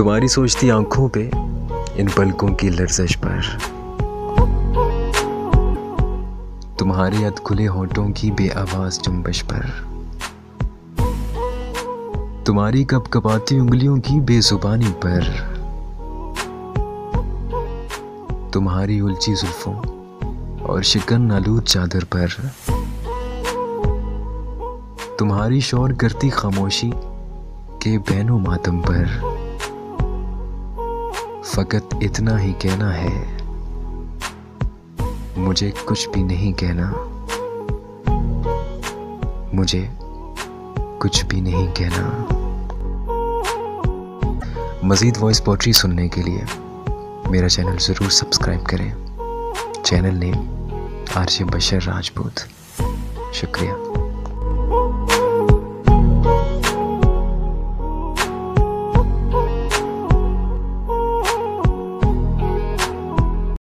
तुम्हारी सोचती आंखों पे, इन पलकों की लर्ज़श पर, तुम्हारे अधखुले होठों की बेआवाज़ जुम्बश पर, तुम्हारी कपकपाती उंगलियों की बेजुबानी पर, तुम्हारी उलझी जुल्फों और शिकन आलूद चादर पर, तुम्हारी शोर करती खामोशी के बैनो मातम पर, फकत इतना ही कहना है, मुझे कुछ भी नहीं कहना, मुझे कुछ भी नहीं कहना। मज़ीद वॉइस पोट्री सुनने के लिए मेरा चैनल ज़रूर सब्सक्राइब करें। चैनल नेम आरजे बशर राजपूत। शुक्रिया।